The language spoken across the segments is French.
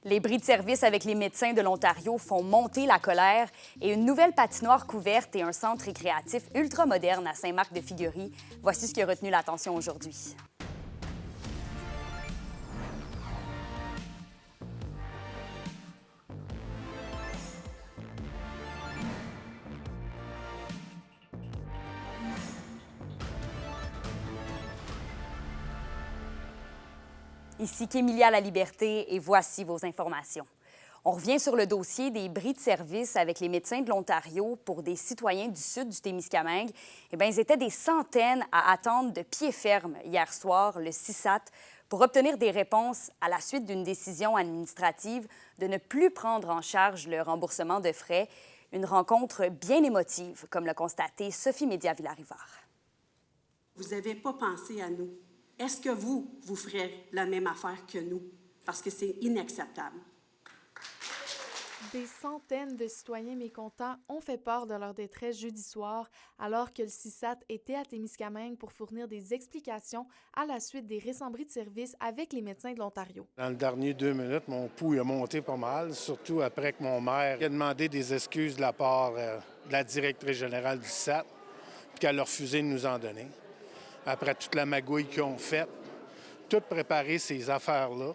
Les bris de service avec les médecins de l'Ontario font monter la colère et une nouvelle patinoire couverte et un centre récréatif ultramoderne à Saint-Marc-de-Figuerie. Voici ce qui a retenu l'attention aujourd'hui. Ici Kémilia La Liberté et voici vos informations. On revient sur le dossier des bris de service avec les médecins de l'Ontario pour des citoyens du sud du Témiscamingue. Eh bien, ils étaient des centaines à attendre de pied ferme hier soir, le CISAT, pour obtenir des réponses à la suite d'une décision administrative de ne plus prendre en charge le remboursement de frais. Une rencontre bien émotive, comme l'a constaté Sophie Média-Villarivard. Vous n'avez pas pensé à nous. Est-ce que vous ferez la même affaire que nous? Parce que c'est inacceptable. Des centaines de citoyens mécontents ont fait part de leur détresse jeudi soir alors que le CISAT était à Témiscamingue pour fournir des explications à la suite des récents bris de service avec les médecins de l'Ontario. Dans les dernières 2 minutes, mon pouls a monté pas mal, surtout après que mon maire a demandé des excuses de la part de la directrice générale du CISAT, puis qu'elle a refusé de nous en donner. Après toute la magouille qu'ils ont faite, tout préparer ces affaires-là,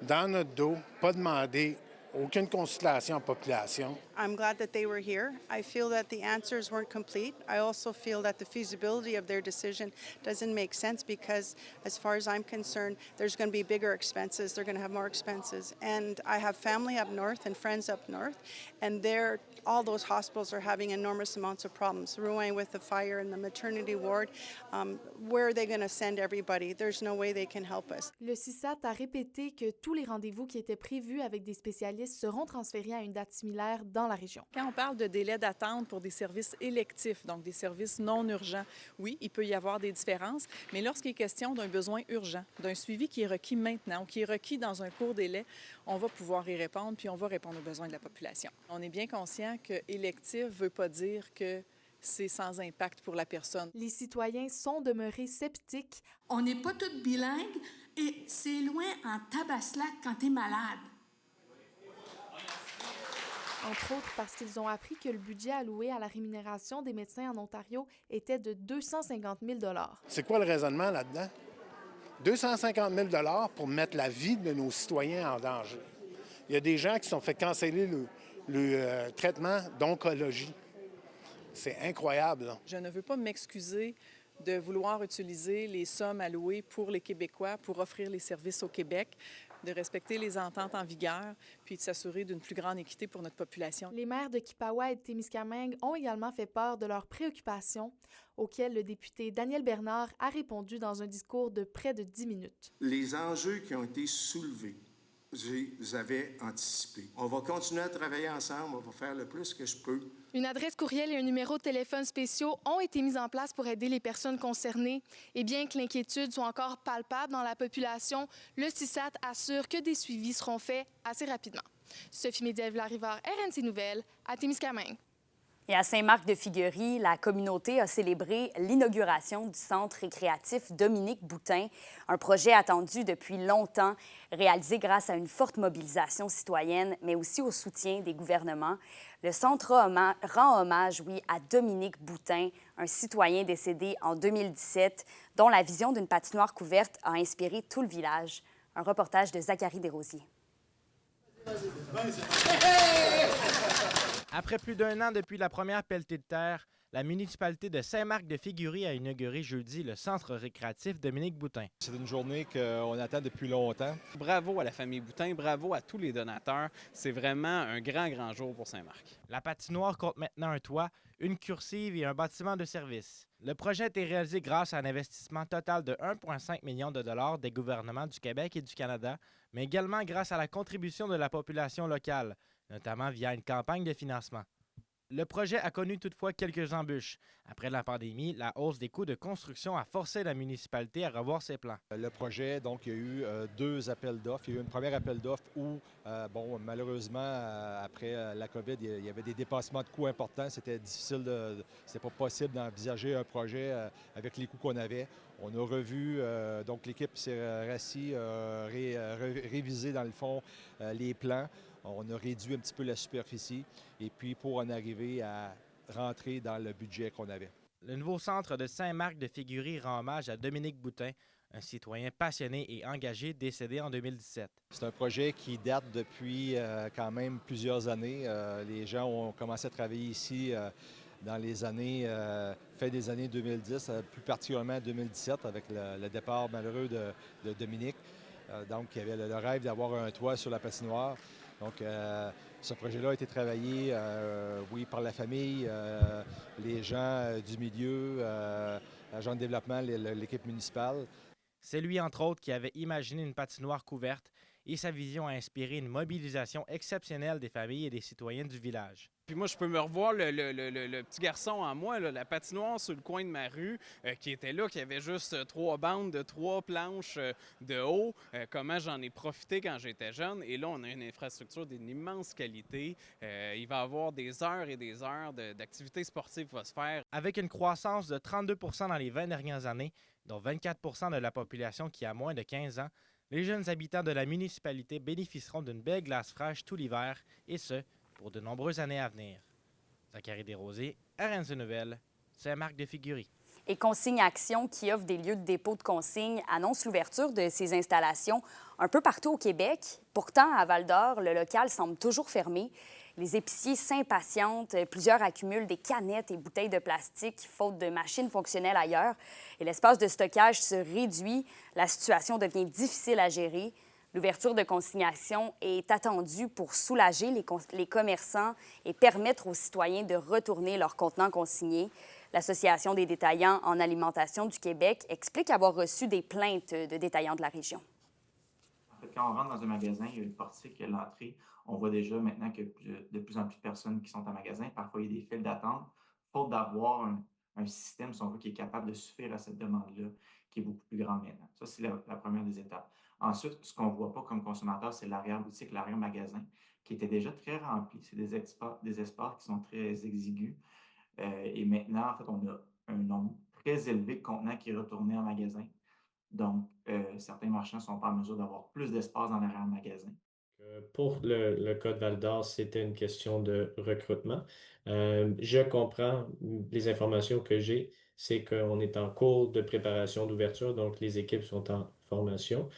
dans notre dos, pas demander aucune consultation en population. I'm glad that they were here. I feel that the answers weren't complete. I also feel that the feasibility of their decision doesn't make sense because, as far as I'm concerned, there's going to be bigger expenses. They're going to have more expenses. And I have family up north and friends up north, and all those hospitals are having enormous amounts of problems. Rouen with the fire in the maternity ward. Where are they going to send everybody? There's no way they can help us. Le CISAT a répété que tous les rendez-vous qui étaient prévus avec des spécialistes seront transférés à une date similaire dans la région. Quand on parle de délai d'attente pour des services électifs, donc des services non urgents, oui, il peut y avoir des différences, mais lorsqu'il est question d'un besoin urgent, d'un suivi qui est requis maintenant ou qui est requis dans un court délai, on va pouvoir y répondre, puis on va répondre aux besoins de la population. On est bien conscient que électif ne veut pas dire que c'est sans impact pour la personne. Les citoyens sont demeurés sceptiques. On n'est pas tous bilingues et c'est loin en tabaslac quand tu es malade. Entre autres parce qu'ils ont appris que le budget alloué à la rémunération des médecins en Ontario était de 250 000 $. C'est quoi le raisonnement là-dedans? 250 000 $ pour mettre la vie de nos citoyens en danger. Il y a des gens qui se sont fait canceller le traitement d'oncologie. C'est incroyable, là. Je ne veux pas m'excuser de vouloir utiliser les sommes allouées pour les Québécois pour offrir les services au Québec, de respecter les ententes en vigueur, puis de s'assurer d'une plus grande équité pour notre population. Les maires de Kipawa et de Témiscamingue ont également fait part de leurs préoccupations, auxquelles le député Daniel Bernard a répondu dans un discours de près de 10 minutes. Les enjeux qui ont été soulevés, je les avais anticipés. On va continuer à travailler ensemble, on va faire le plus que je peux. Une adresse courriel et un numéro de téléphone spéciaux ont été mis en place pour aider les personnes concernées. Et bien que l'inquiétude soit encore palpable dans la population, le CISAT assure que des suivis seront faits assez rapidement. Sophie Média-Villarivard, RNC Nouvelles, à Témiscamingue. Et à Saint-Marc-de-Figuerie, la communauté a célébré l'inauguration du centre récréatif Dominique Boutin, un projet attendu depuis longtemps, réalisé grâce à une forte mobilisation citoyenne, mais aussi au soutien des gouvernements. Le centre rend hommage, oui, à Dominique Boutin, un citoyen décédé en 2017, dont la vision d'une patinoire couverte a inspiré tout le village. Un reportage de Zachary Desrosiers. Après plus d'1 an depuis la première pelletée de terre, la municipalité de Saint-Marc-de-Figuerie a inauguré jeudi le centre récréatif Dominique Boutin. C'est une journée qu'on attend depuis longtemps. Bravo à la famille Boutin, bravo à tous les donateurs. C'est vraiment un grand jour pour Saint-Marc. La patinoire compte maintenant un toit, une cursive et un bâtiment de service. Le projet a été réalisé grâce à un investissement total de 1,5 million de dollars des gouvernements du Québec et du Canada, mais également grâce à la contribution de la population locale, notamment via une campagne de financement. Le projet a connu toutefois quelques embûches. Après la pandémie, la hausse des coûts de construction a forcé la municipalité à revoir ses plans. Le projet, donc, il y a eu 2 appels d'offres. Il y a eu un premier appel d'offres où, malheureusement, après la COVID, il y avait des dépassements de coûts importants. C'était difficile, c'était pas possible d'envisager un projet avec les coûts qu'on avait. On a revu, donc l'équipe s'est rassise, révisé dans le fond les plans. On a réduit un petit peu la superficie et puis pour en arriver à rentrer dans le budget qu'on avait. Le nouveau centre de Saint-Marc de Figuerie rend hommage à Dominique Boutin, un citoyen passionné et engagé décédé en 2017. C'est un projet qui date depuis quand même plusieurs années. Les gens ont commencé à travailler ici dans les années, fin des années 2010, plus particulièrement 2017 avec le départ malheureux de Dominique. Donc, il y avait le rêve d'avoir un toit sur la patinoire. Donc, ce projet-là a été travaillé, oui, par la famille, les gens du milieu, l'agent de développement, l'équipe municipale. C'est lui, entre autres, qui avait imaginé une patinoire couverte et sa vision a inspiré une mobilisation exceptionnelle des familles et des citoyens du village. Puis moi, je peux me revoir le petit garçon en moi, là, la patinoire sur le coin de ma rue, qui était là, qui avait juste 3 bandes de 3 planches de haut. Comment j'en ai profité quand j'étais jeune. Et là, on a une infrastructure d'une immense qualité. Il va y avoir des heures et des heures d'activités sportives qui vont se faire. Avec une croissance de 32 % dans les 20 dernières années, dont 24 % de la population qui a moins de 15 ans, les jeunes habitants de la municipalité bénéficieront d'une belle glace fraîche tout l'hiver, et ce, pour de nombreuses années à venir. Zachary Desrosiers, RNC Nouvelles, Saint-Marc de Figuerie. Et Consigne Action, qui offre des lieux de dépôt de consignes, annonce l'ouverture de ces installations un peu partout au Québec. Pourtant, à Val-d'Or, le local semble toujours fermé. Les épiciers s'impatientent. Plusieurs accumulent des canettes et bouteilles de plastique, faute de machines fonctionnelles ailleurs. Et l'espace de stockage se réduit. La situation devient difficile à gérer. L'ouverture de consignation est attendue pour soulager les commerçants et permettre aux citoyens de retourner leurs contenants consignés. L'Association des détaillants en alimentation du Québec explique avoir reçu des plaintes de détaillants de la région. En fait, quand on rentre dans un magasin, il y a une portique à l'entrée. On voit déjà maintenant que de plus en plus de personnes qui sont en magasin. Parfois, il y a des files d'attente, faute d'avoir un système, si on veut, qui est capable de suffire à cette demande-là, qui est beaucoup plus grande maintenant. Ça, c'est la première des étapes. Ensuite, ce qu'on ne voit pas comme consommateur, c'est l'arrière-boutique, l'arrière-magasin, qui était déjà très rempli. C'est des espaces qui sont très exigus. Et maintenant, en fait, on a un nombre très élevé de contenants qui est retourné en magasin. Donc, certains marchands ne sont pas en mesure d'avoir plus d'espace dans l'arrière-magasin. Pour le cas de Val-d'Or, c'était une question de recrutement. Je comprends les informations que j'ai, c'est qu'on est en cours de préparation d'ouverture, donc les équipes sont en formation.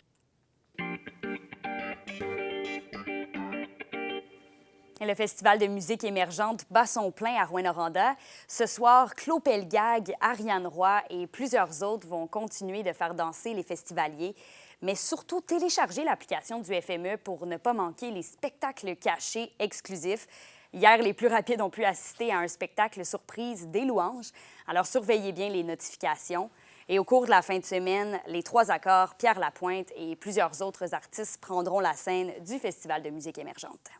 Et le Festival de musique émergente bat son plein à Rouyn-Noranda. Ce soir, Claude Pelgag, Ariane Roy et plusieurs autres vont continuer de faire danser les festivaliers, mais surtout télécharger l'application du FME pour ne pas manquer les spectacles cachés exclusifs. Hier, les plus rapides ont pu assister à un spectacle surprise des louanges, alors surveillez bien les notifications. Et au cours de la fin de semaine, les 3 accords, Pierre Lapointe et plusieurs autres artistes prendront la scène du Festival de musique émergente.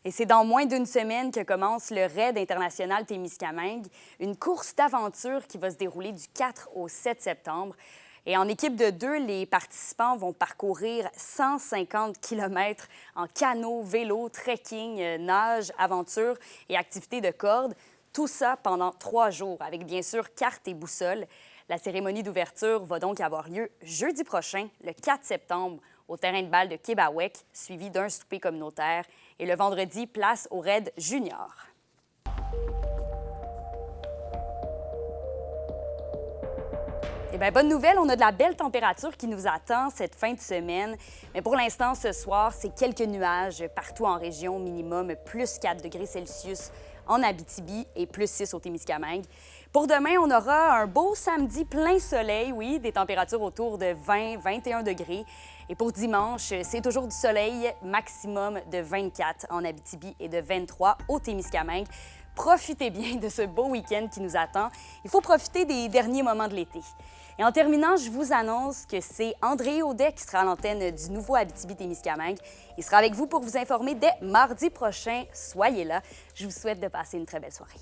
Et c'est dans moins d'une semaine que commence le Raid international Témiscamingue, une course d'aventure qui va se dérouler du 4 au 7 septembre. Et en équipe de 2, les participants vont parcourir 150 km en canot, vélo, trekking, nage, aventure et activités de corde. Tout ça pendant 3 jours, avec bien sûr carte et boussole. La cérémonie d'ouverture va donc avoir lieu jeudi prochain, le 4 septembre, au terrain de balle de Québec, suivi d'un souper communautaire. Et le vendredi, place au Raid Junior. Eh bien, bonne nouvelle, on a de la belle température qui nous attend cette fin de semaine. Mais pour l'instant, ce soir, c'est quelques nuages partout en région, minimum plus 4 degrés Celsius en Abitibi et plus 6 au Témiscamingue. Pour demain, on aura un beau samedi plein soleil, oui, des températures autour de 20-21 degrés. Et pour dimanche, c'est toujours du soleil, maximum de 24 en Abitibi et de 23 au Témiscamingue. Profitez bien de ce beau week-end qui nous attend. Il faut profiter des derniers moments de l'été. Et en terminant, je vous annonce que c'est André Audet qui sera à l'antenne du nouveau Abitibi-Témiscamingue. Il sera avec vous pour vous informer dès mardi prochain. Soyez là. Je vous souhaite de passer une très belle soirée.